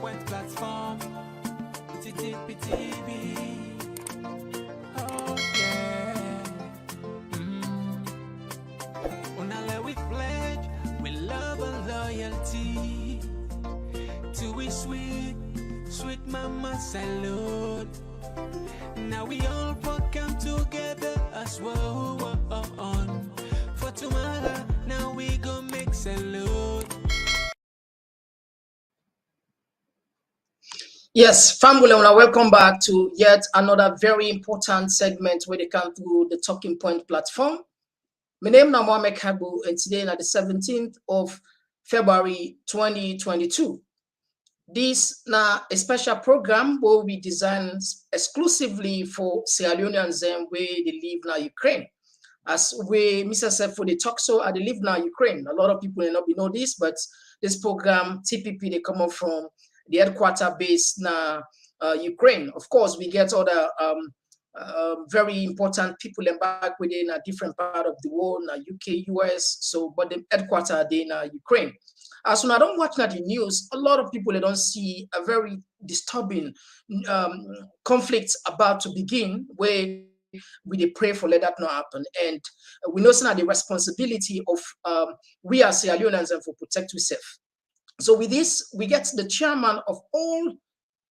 point platform. Oh yeah. Unale we pledge with love and loyalty to we sweet, sweet mama salute. Now we all come together as well on. For tomorrow, now we go make salute. Yes, family, welcome back to yet another very important segment where they come through the Talking Point platform. My name is Mohamed Kabu, and today is the 17th of February 2022. This now a special program will be designed exclusively for Sierra Leoneans where they live now Ukraine. As we Mr. Sefo they talk so they live now Ukraine. A lot of people may not know this, but this program TPP they come up from the headquarter base now Ukraine. Of course, we get other very important people back within a different part of the world, UK, US. So, but the headquarter they in Ukraine. As when I don't watch the news, a lot of people they don't see a very disturbing conflict about to begin where we pray for let that not happen. And we know some of the responsibility of we as Sierra Leoneans and for protect ourselves. So with this, we get the chairman of all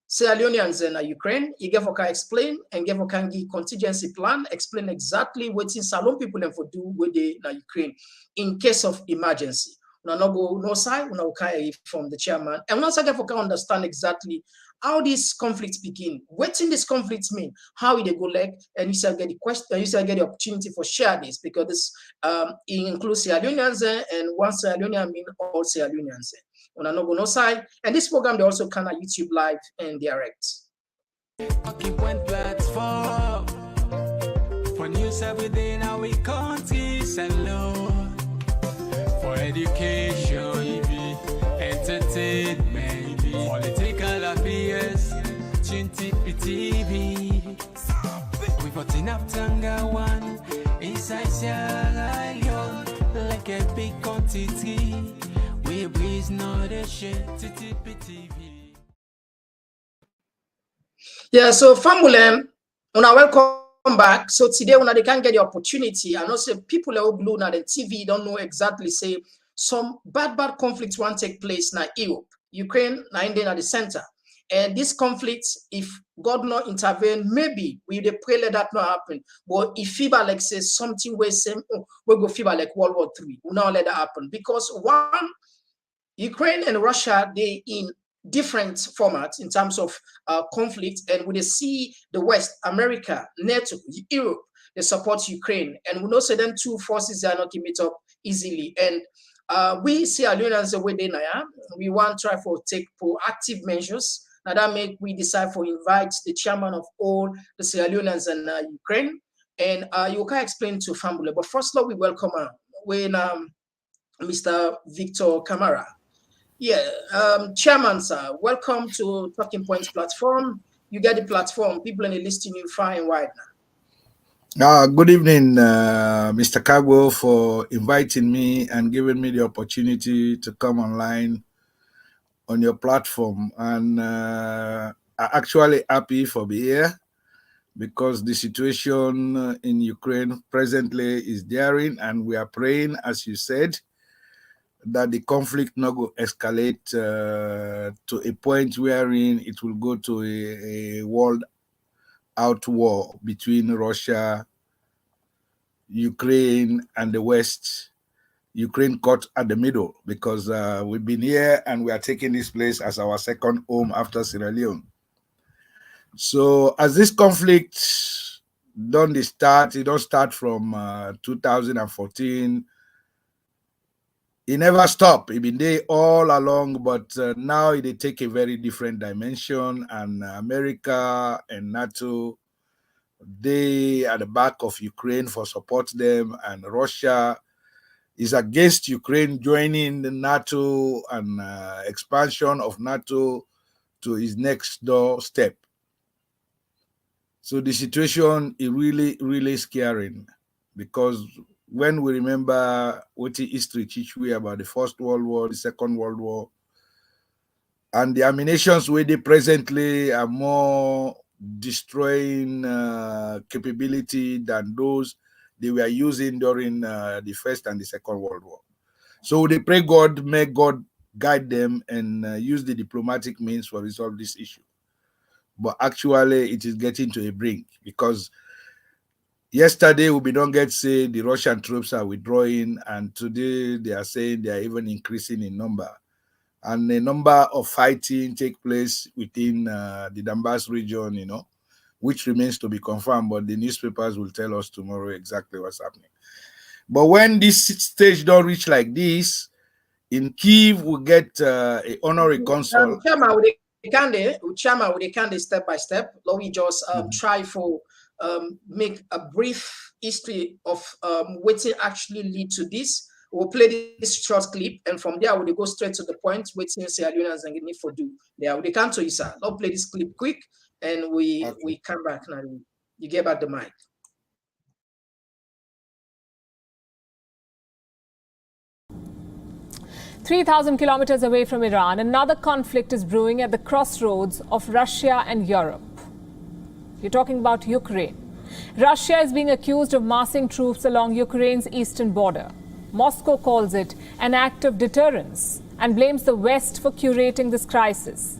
Sierra Leoneans in Ukraine. He gave okay explain and gave okay contingency plan, explain exactly what in Salon people and for do with the Ukraine in case of emergency. No go no side, no okay from the chairman. And once I get okay understand exactly how these conflicts begin, what in this conflicts mean, how they go like, and you shall get the question, you shall get the opportunity for share this because this it includes Sierra Leoneans and one Sierra Leonean mean all Sierra Leoneans. On no side, and this program they also can YouTube live and direct. Talking Point platform for news every day now we countries alone for education, entertainment, political affairs, TV. We putting up Tanga one inside Sierra Leone like a big quantity. We breeze not a shit TV. Yeah, so family, welcome back. So today when they can get the opportunity, I know say people are blue now the TV don't know exactly say some bad conflicts won't take place now Europe, Ukraine, now India at the center. And this conflict, if God not intervene, maybe we the pray let that not happen. But if FIBA like says something where same we go FIBA like World War III, we not let that happen. Because one, Ukraine and Russia, they in different formats in terms of conflict, and we see the West, America, NATO, Europe, they support Ukraine, and we know say them two forces are not meet up easily. And we see our unions the way they now. We want to try for take proactive measures. Now that make we decide for invite the chairman of all the Sierra Leoneans and Ukraine, and you can explain to family. But first, Lord, we welcome when Mr. Victor Kamara. Yeah, chairman, sir, welcome to Talking Points platform. You get the platform. People in the listing you far and wide now. Good evening, Mr. Kago, for inviting me and giving me the opportunity to come online on your platform. And I'm actually happy for being here because the situation in Ukraine presently is daring, and we are praying, as you said, that the conflict not go escalate to a point wherein it will go to a world out war between Russia, Ukraine, and the West. Ukraine caught at the middle because we've been here and we are taking this place as our second home after Sierra Leone. So as this conflict don't start from 2014. It never stopped. It been there all along, but now they take a very different dimension. And America and NATO, they are the back of Ukraine for support them. And Russia is against Ukraine joining the NATO and expansion of NATO to its next door step. So the situation is really, really scary because when we remember what history teach we about the First World War, the Second World War, And the ammunitions where they presently are more destroying capability than those they were using during the First and the Second World War. So they pray God, may God guide them and use the diplomatic means for resolve this issue. But actually, it is getting to a brink, because yesterday we don't get say the Russian troops are withdrawing, and today they are saying they are even increasing in number. And a number of fighting take place within the Donbass region, which remains to be confirmed, but the newspapers will tell us tomorrow exactly what's happening. But when this stage don't reach like this, in Kyiv, we get a honorary consul. Chama, we can step by step. Let me just try for make a brief history of what actually lead to this. We'll play this short clip, and from there we'll go straight to the point. Waiting Sierra Leoneans and need for do. Yeah, we can't tell you, sir. Let's play this clip quick, and we come back now. You get back the mic. 3,000 kilometers away from Iran, another conflict is brewing at the crossroads of Russia and Europe. You're talking about Ukraine. Russia is being accused of massing troops along Ukraine's eastern border. Moscow calls it an act of deterrence and blames the West for curating this crisis.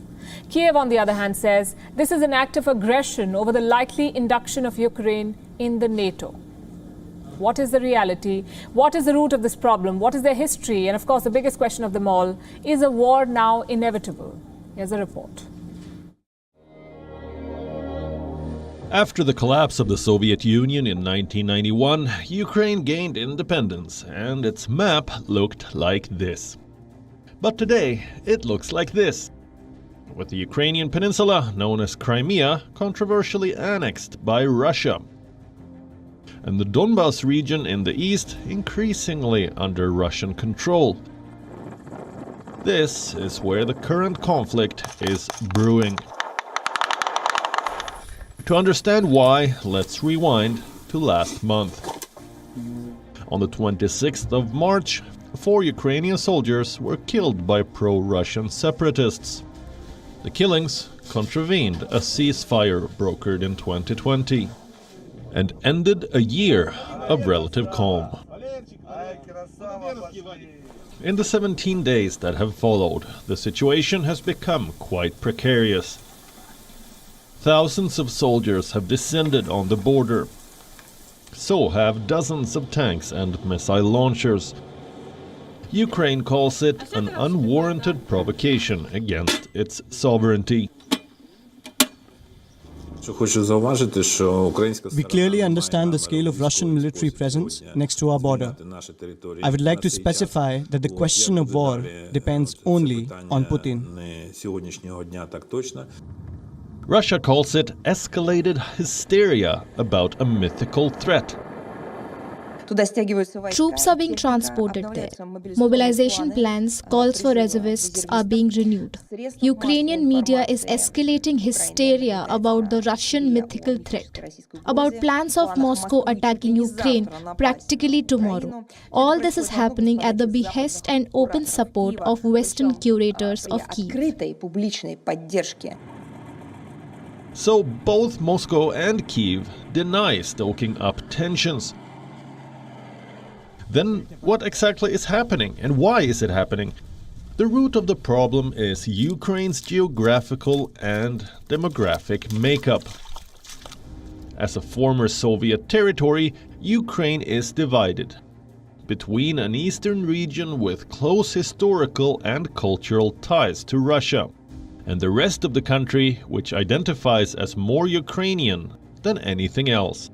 Kiev, on the other hand, says this is an act of aggression over the likely induction of Ukraine in the NATO. What is the reality? What is the root of this problem? What is their history? And of course, the biggest question of them all, is a war now inevitable? Here's a report. After the collapse of the Soviet Union in 1991, Ukraine gained independence and its map looked like this. But today, it looks like this, with the Ukrainian peninsula, known as Crimea, controversially annexed by Russia, and the Donbass region in the east increasingly under Russian control. This is where the current conflict is brewing. To understand why, let's rewind to last month. On the 26th of March, 4 Ukrainian soldiers were killed by pro-Russian separatists. The killings contravened a ceasefire brokered in 2020 and ended a year of relative calm. In the 17 days that have followed, the situation has become quite precarious. Thousands of soldiers have descended on the border. So have dozens of tanks and missile launchers. Ukraine calls it an unwarranted provocation against its sovereignty. We clearly understand the scale of Russian military presence next to our border. I would like to specify that the question of war depends only on Putin. Russia calls it escalated hysteria about a mythical threat. Troops are being transported there. Mobilization plans, calls for reservists are being renewed. Ukrainian media is escalating hysteria about the Russian mythical threat, about plans of Moscow attacking Ukraine practically tomorrow. All this is happening at the behest and open support of Western curators of Kyiv. So both Moscow and Kyiv deny stoking up tensions. Then what exactly is happening, and why is it happening? The root of the problem is Ukraine's geographical and demographic makeup. As a former Soviet territory, Ukraine is divided between an eastern region with close historical and cultural ties to Russia, and the rest of the country, which identifies as more Ukrainian than anything else.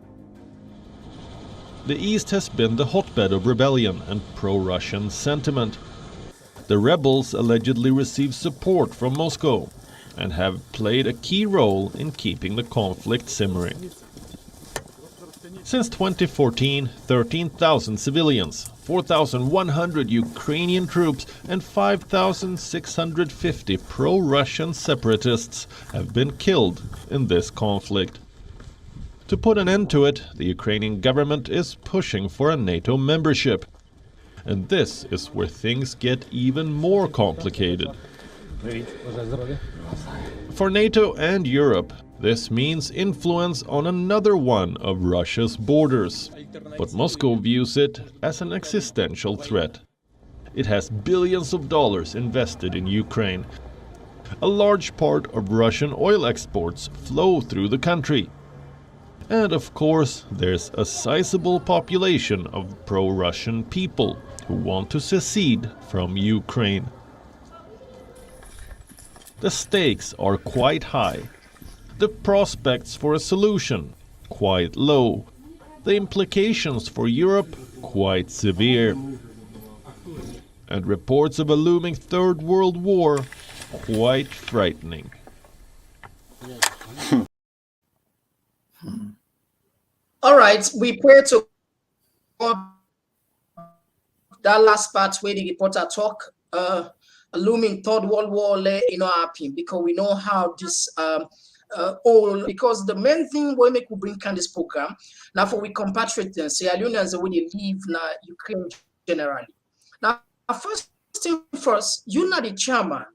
The East has been the hotbed of rebellion and pro-Russian sentiment. The rebels allegedly receive support from Moscow and have played a key role in keeping the conflict simmering. Since 2014, 13,000 civilians, 4,100 Ukrainian troops and 5,650 pro-Russian separatists have been killed in this conflict. To put an end to it, the Ukrainian government is pushing for a NATO membership. And this is where things get even more complicated. For NATO and Europe, this means influence on another one of Russia's borders. But Moscow views it as an existential threat. It has billions of dollars invested in Ukraine. A large part of Russian oil exports flow through the country. And of course, there's a sizable population of pro-Russian people who want to secede from Ukraine. The stakes are quite high. The prospects for a solution quite low. The implications for Europe quite severe. And reports of a looming Third World War quite frightening. All right, we pray to God that last part where the reporter talk, a looming Third World War, happen, because we know how this all, because the main thing we make we bring kind this program now for we compatriots, Sierra Leoneans when they live in Ukraine generally. Now, first thing first, you're not the chairman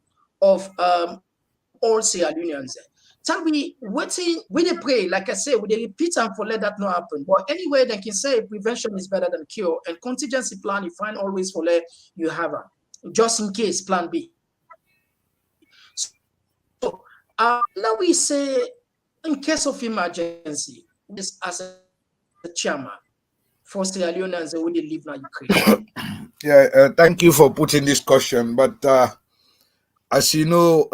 of all Sierra Leoneans. Tell me, waiting, we they pray, like I say, we they repeat and for let that not happen. But anyway, they can say prevention is better than cure, and contingency plan you find always for let you have a just in case plan B. So now we say in case of emergency, this as a chairman for Sierra Leoneans when they live in Ukraine. Yeah, thank you for putting this question. But as you know,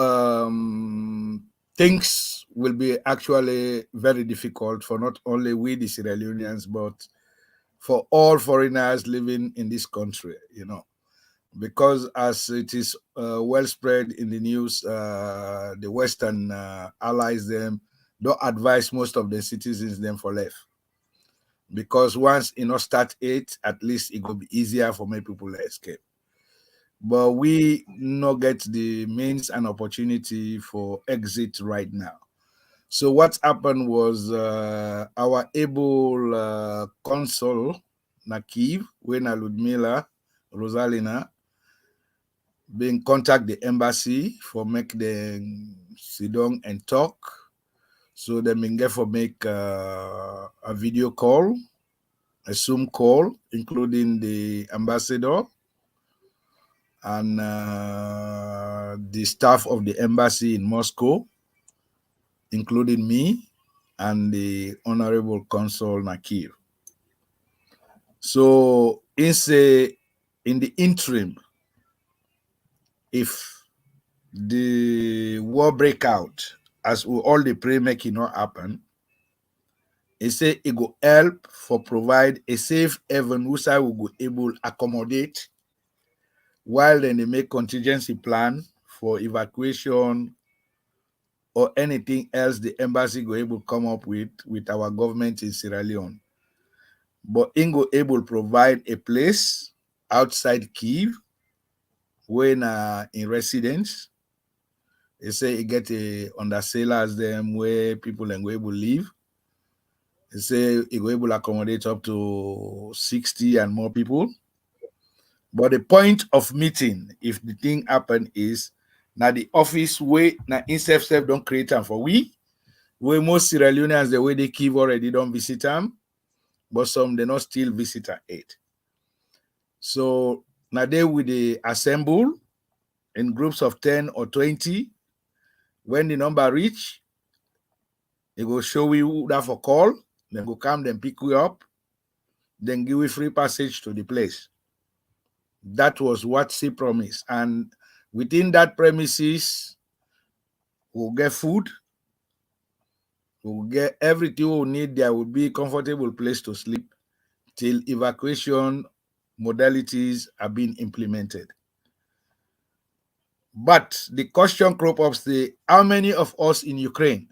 things will be actually very difficult for not only we, the Sierra Leoneans, but for all foreigners living in this country, because as it is well spread in the news, the Western allies them don't advise most of the citizens them for left. Because once start it, at least it will be easier for many people to escape. But we not get the means and opportunity for exit right now. So what happened was our able consul na Kyiv, when Ludmila Rosalina, being contact the embassy for make them sit down and talk. So they may get for make a video call, a Zoom call, including the ambassador and the staff of the embassy in Moscow, including me and the Honorable Consul Nakir. So in the interim, if the war break out, as we all the pray make it not happen, it say it go help for provide a safe haven whose I will go able accommodate while then they make contingency plan for evacuation or anything else the embassy go able to come up with our government in Sierra Leone. But it go able to provide a place outside Kyiv when in residence. They say it get a undersailers them where people and go able to live. They say it go able to accommodate up to 60 and more people. But the point of meeting, if the thing happen, is now the office way now instead don't create them for we most Sierra Leoneans the way they Kyiv already don't visit them, but some they not still visit it. So now they will they assemble in groups of 10 or 20. When the number reach, they go show you that for call, then go come, then pick you up, then give you free passage to the place. That was what she promised. And within that premises, we'll get food, we'll get everything we'll need. There will be a comfortable place to sleep till evacuation modalities are being implemented. But the question crop up, how many of us in Ukraine?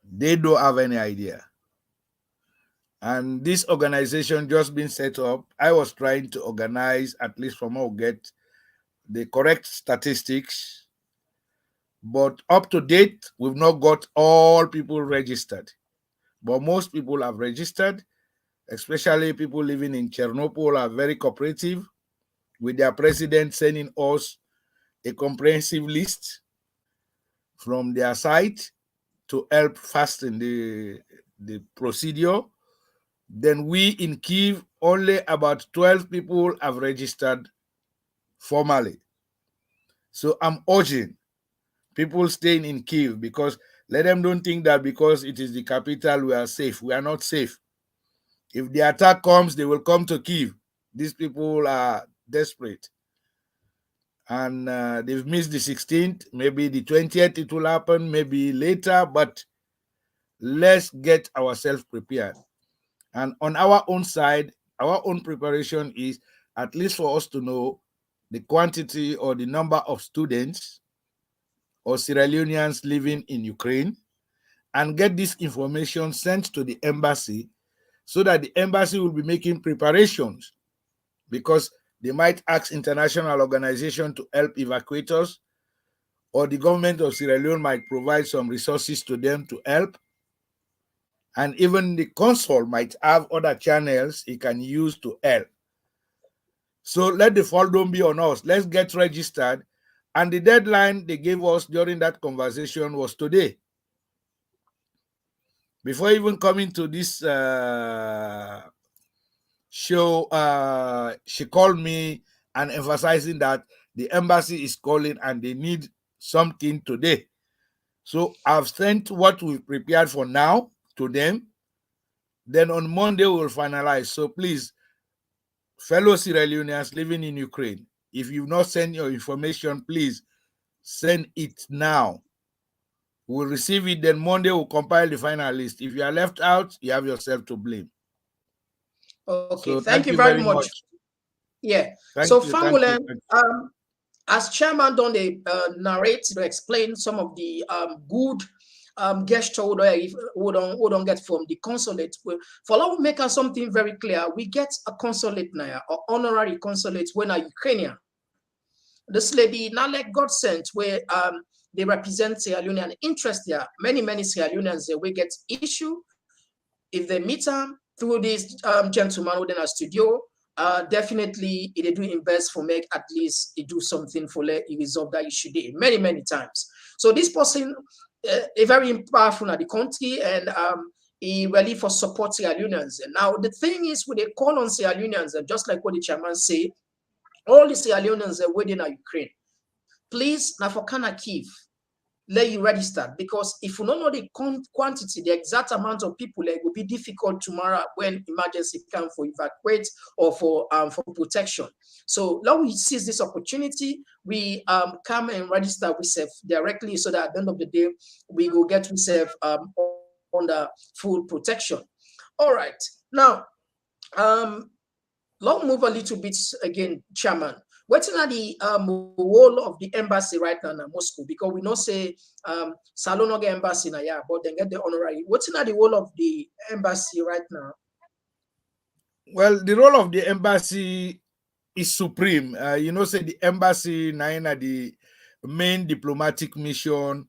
They don't have any idea. And this organization just been set up. I was trying to organize, at least from how we get the correct statistics. But up to date, we've not got all people registered. But most people have registered, especially people living in Chernobyl are very cooperative with their president sending us a comprehensive list from their side to help fasten the procedure. Then we in Kyiv, only about 12 people have registered formally. So I'm urging people staying in Kyiv, because let them don't think that because it is the capital we are safe. We are not safe. If the attack comes, they will come to Kyiv. These people are desperate. And they've missed the 16th. Maybe the 20th it will happen, maybe later, but let's get ourselves prepared. And on our own side, our own preparation is at least for us to know the quantity or the number of students or Sierra Leoneans living in Ukraine, and get this information sent to the embassy so that the embassy will be making preparations, because they might ask international organizations to help evacuators, or the government of Sierra Leone might provide some resources to them to help. And even the consul might have other channels he can use to help. So let the fall don't be on us. Let's get registered. And the deadline they gave us during that conversation was today. Before even coming to this show, she called me and emphasizing that the embassy is calling and they need something today. So I've sent what we've prepared for now to them. Then on Monday we'll finalize. So please, fellow Sierra Leoneans living in Ukraine, if you've not sent your information, please send it now. We'll receive it, then Monday we'll compile the final list. If you are left out, you have yourself to blame. Okay, So thank you very much. Yeah. So Famulen, as chairman done the narrate to explain some of the good gesture who don't get from the consulate. For now, we make something very clear. We get a consulate now, or honorary consulate when a Ukrainian. This lady now like God sent where they represent Sierra Leonean interest there. Many Sierra Leoneans will get issue if they meet them through this gentleman within a studio. Definitely they do invest for make at least they do something for let you resolve that issue there many times. So this person is very powerful in the country, and he really for support Sierra Leoneans. And now the thing is, when they call on Sierra Leoneans, and just like what the chairman say, all the Sierra Leoneans are waiting at Ukraine. Please, now for Kyiv, let you register, because if you don't know the quantity, the exact amount of people, it will be difficult tomorrow when emergency come for evacuate or for protection. So now we seize this opportunity, we come and register ourselves directly, so that at the end of the day we will get ourselves under full protection. All right, now let's move a little bit again, Chairman. What's not the role of the embassy right now in Moscow? Because we know say Salonoga embassy now, yeah, but then get the honorary. What's not the role of the embassy right now? Well, the role of the embassy is supreme. Say the embassy now the main diplomatic mission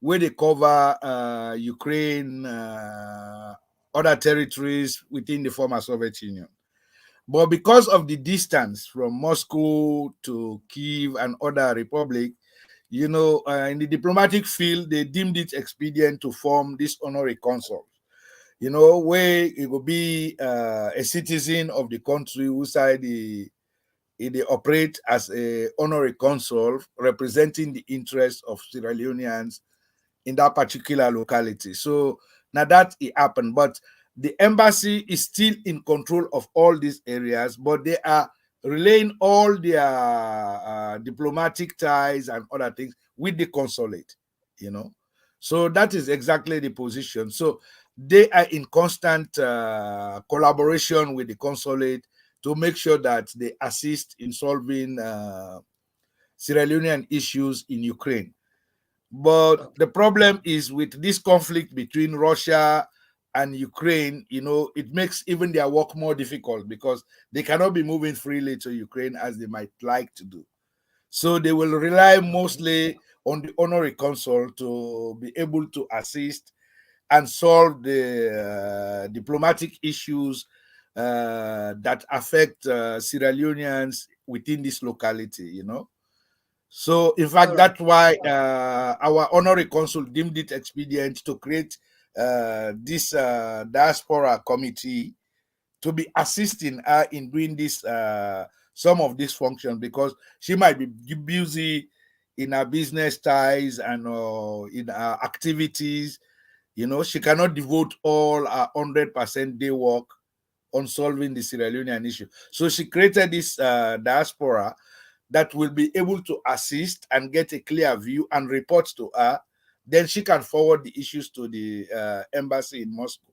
where they cover Ukraine, other territories within the former Soviet Union. But because of the distance from Moscow to Kyiv and other republic, in the diplomatic field, they deemed it expedient to form this honorary consul, where it will be a citizen of the country who side they operate as a honorary consul representing the interests of Sierra Leoneans in that particular locality. So now that it happened, but the embassy is still in control of all these areas, but they are relaying all their diplomatic ties and other things with the consulate, So that is exactly the position. So they are in constant collaboration with the consulate to make sure that they assist in solving Sierra Leonean issues in Ukraine. But the problem is with this conflict between Russia and Ukraine, it makes even their work more difficult, because they cannot be moving freely to Ukraine as they might like to do. So they will rely mostly on the honorary consul to be able to assist and solve the diplomatic issues that affect Sierra Leoneans within this locality, So, in fact, that's why our honorary consul deemed it expedient to create this diaspora committee to be assisting her in doing this some of these functions, because she might be busy in her business ties and in her activities. You know, she cannot devote all her 100% day work on solving the Sierra Leonean issue. So she created this diaspora that will be able to assist and get a clear view and report to her. Then she can forward the issues to the embassy in Moscow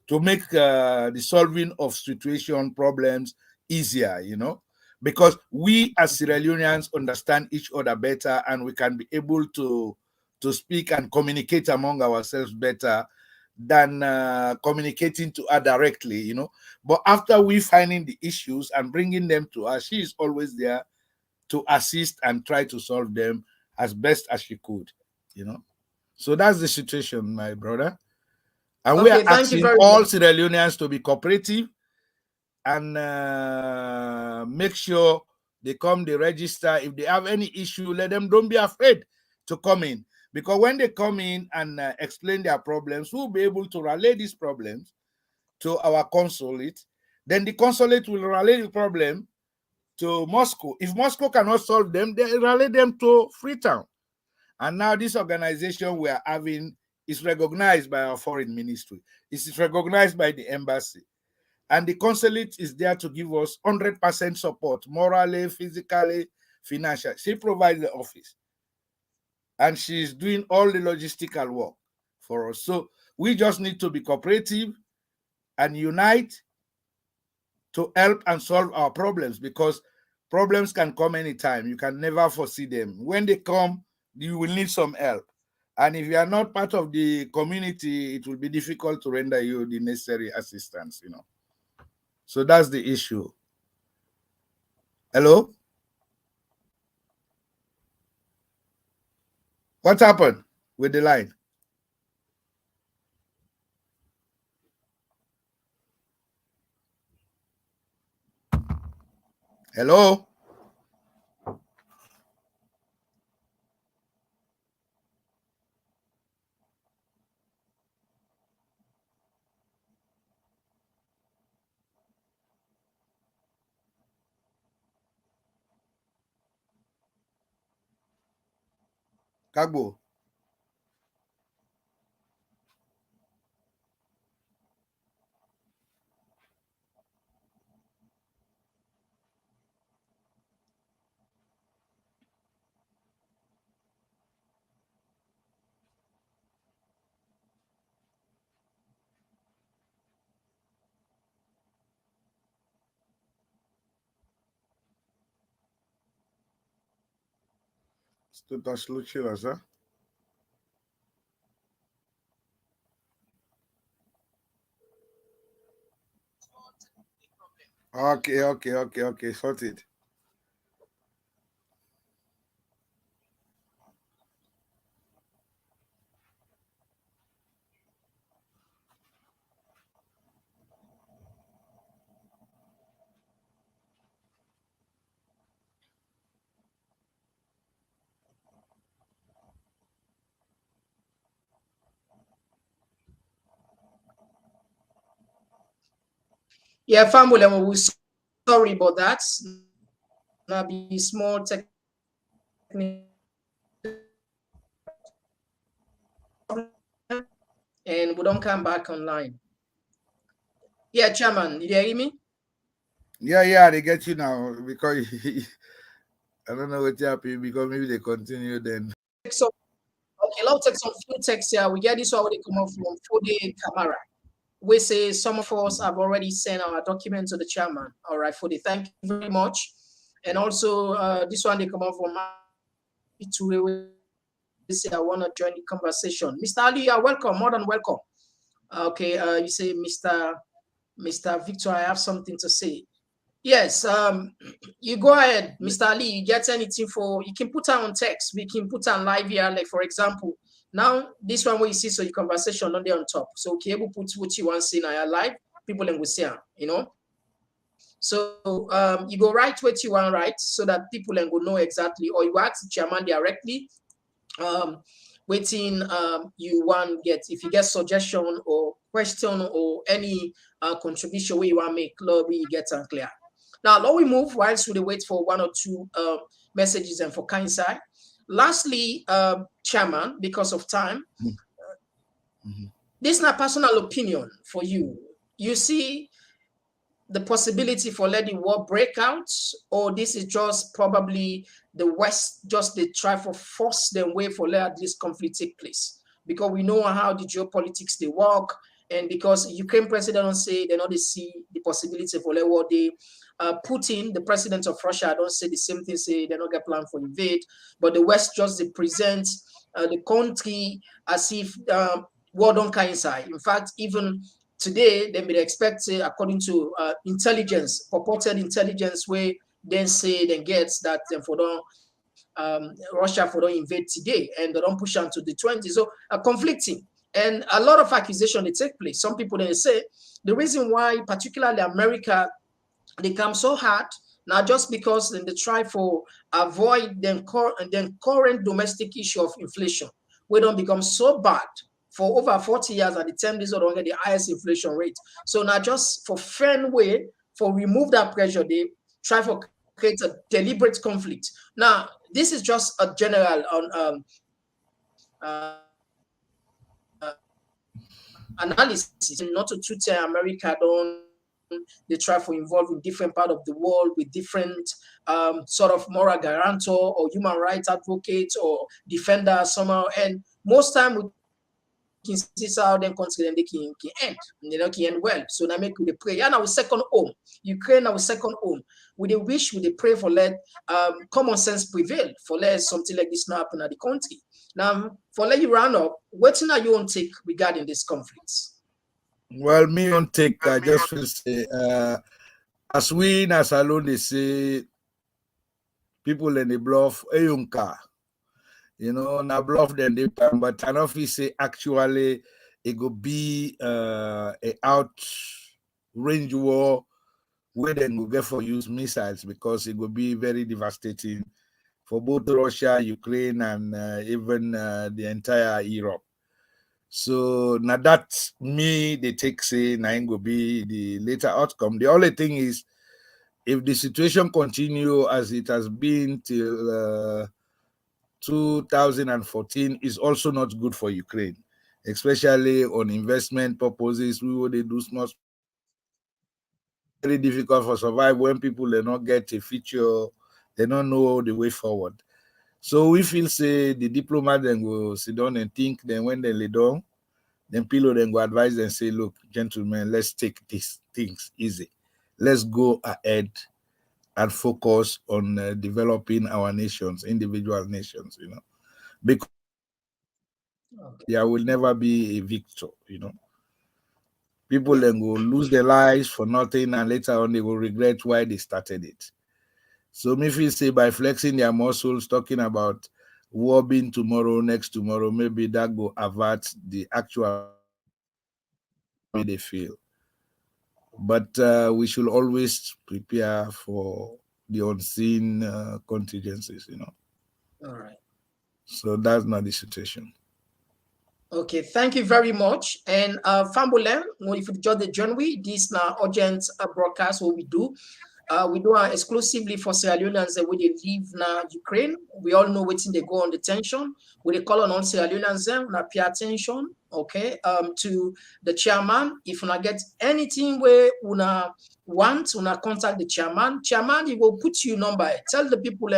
to make the solving of situation problems easier, you know, because we as Sierra Leoneans understand each other better, and we can be able to speak and communicate among ourselves better than communicating to her directly, you know. But after we finding the issues and bringing them to her, she is always there to assist and try to solve them as best as she could, you know. So that's the situation, my brother. And we are asking all Sierra Leoneans to be cooperative and make sure they come, they register. If they have any issue, let them, don't be afraid to come in. Because when they come in and explain their problems, we'll be able to relay these problems to our consulate. Then the consulate will relay the problem to Moscow. If Moscow cannot solve them, they relay them to Freetown. And now this organization we are having is recognized by our foreign ministry. It is recognized by the embassy. And the consulate is there to give us 100% support, morally, physically, financially. She provides the office. And she's doing all the logistical work for us. So we just need to be cooperative and unite to help and solve our problems, because problems can come anytime. You can never foresee them. When they come, you will need some help. And if you are not part of the community, it will be difficult to render you the necessary assistance, you know. So that's the issue. Hello? What happened with the line? Hello? Kagbo? Что-то случилось, а? Okay, sorted. Yeah, family, we're sorry about that. Now be small technical, and we don't come back online. Yeah, Chairman, did you hear me? Yeah, they get you now, because I don't know what's happening, because maybe they continue then. So, okay, let's take some few texts here. We get this one already come up from Fode Kamara. We say some of us have already sent our document to the chairman. All right, Fode, thank you very much. And also, this one they come up from we say I want to join the conversation. Mr. Ali, you are welcome, more than welcome. Okay, you say, Mr. Victor, I have something to say. Yes, you go ahead, Mr. Ali. You get anything you can put on text. We can put on live here, like for example, now this one where you see so your conversation on there on top. So okay, able put what you want to see now live, people will see, you know. So you go write what you want to write so that people then go know exactly, or you ask the chairman directly waiting you want get. If you get suggestion or question or any contribution where you want to make, Lord, we get clear. Now, Lord, we move whilst we wait for one or two messages and for coincide. Lastly, chairman, because of time, this is not personal opinion for you. You see the possibility for letting war break out, or this is just probably the West just they try for force them way for let this conflict take place, because we know how the geopolitics they work, and because Ukraine president don't say they not see the possibility for let war. They Putin, the president of Russia, don't say the same thing, say they don't get plan for invade, but the West just they present the country as if war don't coincide. In fact, even today, they may expect, according to intelligence, purported intelligence, where then say then gets that for Russia for don't invade today, and they don't push on to the 20s. So conflicting, and a lot of accusation they take place. Some people they say the reason why, particularly America, they come so hard now just because then they try for avoid then current domestic issue of inflation, we don't become so bad for over 40 years at the time this don't get the highest inflation rate. So now just for fair way for remove that pressure, they try for create a deliberate conflict. Now this is just a general on analysis, not to say America don't they try for involve in different part of the world with different sort of moral guarantor or human rights advocate or defender somehow, and most time we can see how them country then they can end, can end well. So now make we the pray. And our second home, Ukraine, our second home. We the wish, we the pray for let common sense prevail, for let something like this not happen at the country. Now, for let you round up, what are you on take regarding these conflicts? Well, me on take, I just feel say, as we as alone they say, people in the bluff, Eyunka, na bluff then they pan, but I know if say actually it could be a out range war where then we get for use missiles, because it would be very devastating for both Russia, Ukraine, and even the entire Europe. So now that me they take say nine will be the later outcome. The only thing is, if the situation continue as it has been till 2014, is also not good for Ukraine, especially on investment purposes. We would do small. Very difficult for survive when people they not get a feature, they don't know the way forward. So we feel say the diplomat then go sit down and think. Then when they lay down, then Pillow then go advise and say, look, gentlemen, let's take these things easy. Let's go ahead and focus on developing our nations, individual nations, because there will never be a victor, People then go lose their lives for nothing, and later on they will regret why they started it. So me feel say by flexing their muscles, talking about war being tomorrow, next tomorrow, maybe that go avert the actual way they feel. But we should always prepare for the unseen contingencies, All right. So that's not the situation. Okay, thank you very much. And Fambolen, if you join the journey, this now urgent broadcast what we do. We do exclusively for Sierra Leoneans where they live now Ukraine. We all know what's in they go on the tension. We they call on Sierra Leoneans now pay attention, okay, to the chairman. If you get anything where una want, una contact the chairman. Chairman, he will put you number. Tell the people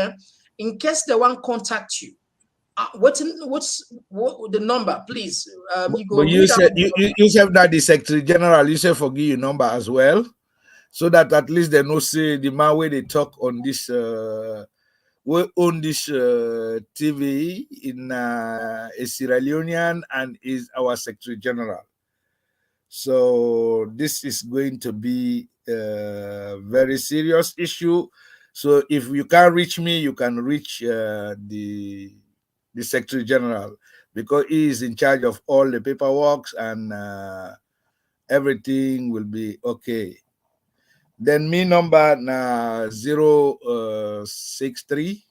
in case they want contact you. What's the number, please? You go. But you said you said that the Secretary General, you said forgive your number as well, so that at least they know say the man where they talk on this we own this TV in a Sierra Leonean and is our Secretary General. So this is going to be a very serious issue. So if you can't reach me, you can reach the Secretary General, because he is in charge of all the paperwork, and everything will be okay. Then me number na 063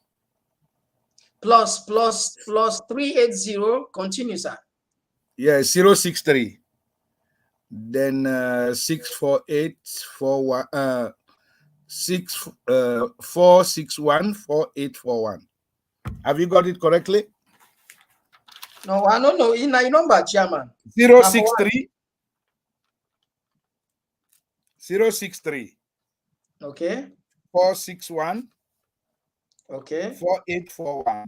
plus 380. Continue, sir. yeah 063 then 64841 461 4841. Have you got it correctly? No, I don't know. In my number, chairman. 063 063 Okay. 461 Okay. 4841.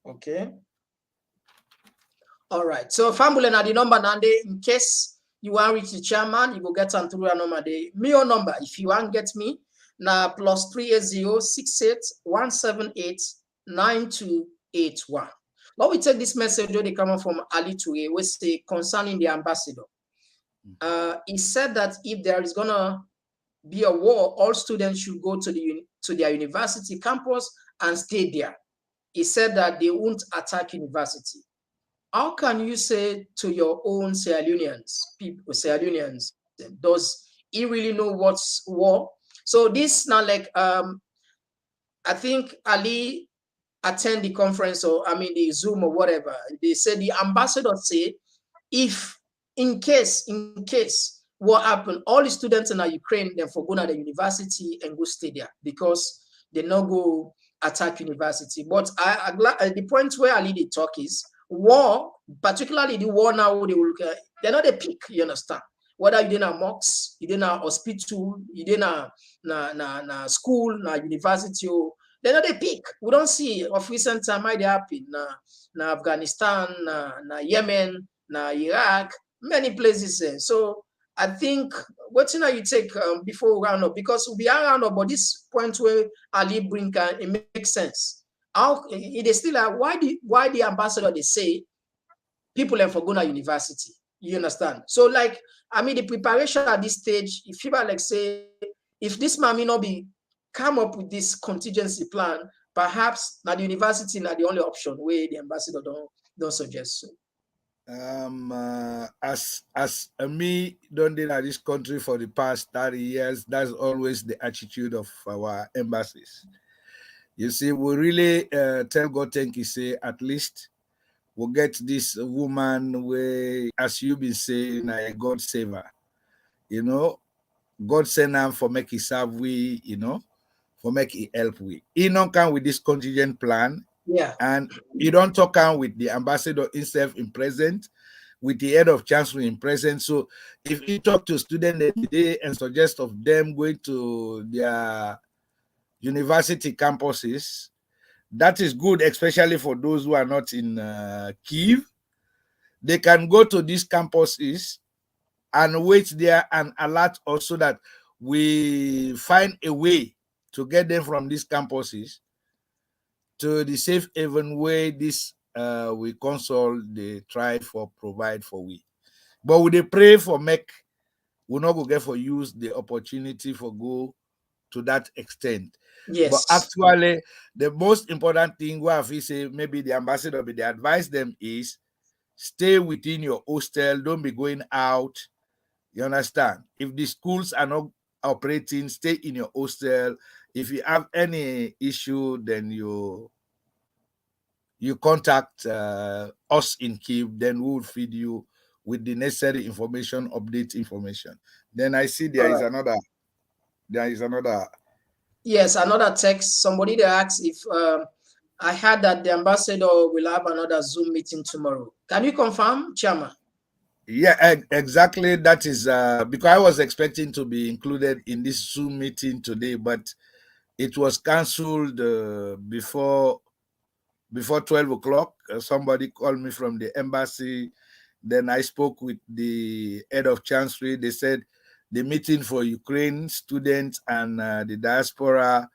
Okay. All right. So family na the number nande in case you want reach the chairman, you go get on through a number. The me your number if you want get me na plus 380-68-178-9281. Now we take this message they come from Ali Touye, we say concerning the ambassador. He said that if there is gonna be a war, all students should go to their university campus and stay there. He said that they won't attack university. How can you say to your own Sierra Leoneans, does he really know what's war? So this now like I think Ali attend the conference or the Zoom or whatever. They said the ambassador say if in case what happened, all the students in Ukraine then for go to the university and go stay there because they not go attack university. But the point where Ali they talk is war, particularly the war now they will they're not a peak, you understand? Whether you didn't mosque, you didn't hospital, you didn't na school, na university, they're not a peak. We don't see of recent time they happen na Afghanistan, na Yemen, na Iraq, many places. So I think what you take before we round up, because we are round up, but this point where Ali bring it makes sense. How it is still like why the ambassador they say people are for going to university. You understand? So like the preparation at this stage, if people like say if this man may not be come up with this contingency plan, perhaps now the university not the only option where the ambassador don't suggest so. As me don't in this country for the past 30 years, that's always the attitude of our embassies. You see, we really tell God thank you, say at least we'll get this woman where, as you've been saying, God save her. You know, God send her for make it serve we, for make it help we. He don't come with this contingent plan. Yeah. And you don't talk on with the ambassador himself in present, with the head of chancellor in present. So if you talk to students today and suggest of them going to their university campuses, that is good, especially for those who are not in Kyiv. They can go to these campuses and wait there and alert also that we find a way to get them from these campuses to the safe haven where this we console they try for provide for we. But we they pray for make we not go get for use the opportunity for go to that extent. Yes. But actually, the most important thing where we say maybe the ambassador they advise them is stay within your hostel, don't be going out. You understand? If the schools are not operating, stay in your hostel. If you have any issue, then you contact us in Kyiv, then we will feed you with the necessary information, update information. Then I see there is another. Yes, another text. Somebody that asks if I heard that the ambassador will have another Zoom meeting tomorrow. Can you confirm, Chairman? Yeah, exactly. That is because I was expecting to be included in this Zoom meeting today, but it was cancelled before 12 o'clock. Somebody called me from the embassy. Then I spoke with the head of chancellery. They said the meeting for Ukraine students and the diaspora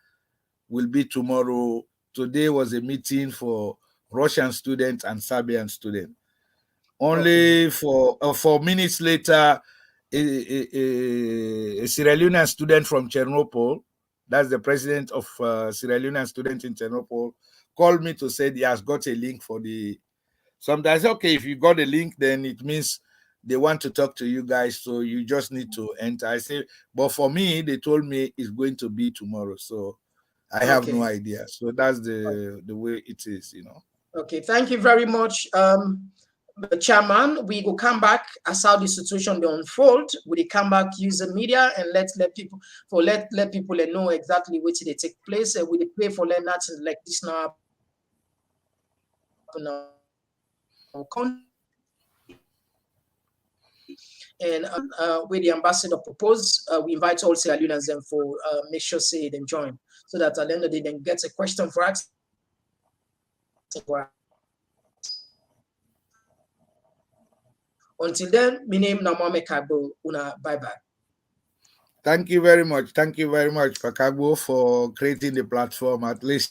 will be tomorrow. Today was a meeting for Russian students and Serbian students. Only for 4 minutes later, a Sierra Leonean student from Chernobyl, that's the president of Sierra Leonean students in Chernobyl, called me to say he has got a link for the. Sometimes, okay, if you got a link, then it means they want to talk to you guys, so you just need to enter. I say, but for me, they told me it's going to be tomorrow, so I have no idea. So that's the way it is, you know. Okay, thank you very much, Chairman. We will come back as how the situation will unfold. We will come back, use the media, and let people know exactly what they take place. We will pray for them that like this now. And where the ambassador proposed, we invite all Sierra Leoneans and for make sure say them join, so that at the end of the day, then get a question for us. Until then, my name is Mohamed Kagbo. Bye bye. Thank you very much. Thank you very much, Pakagbo, for creating the platform. At least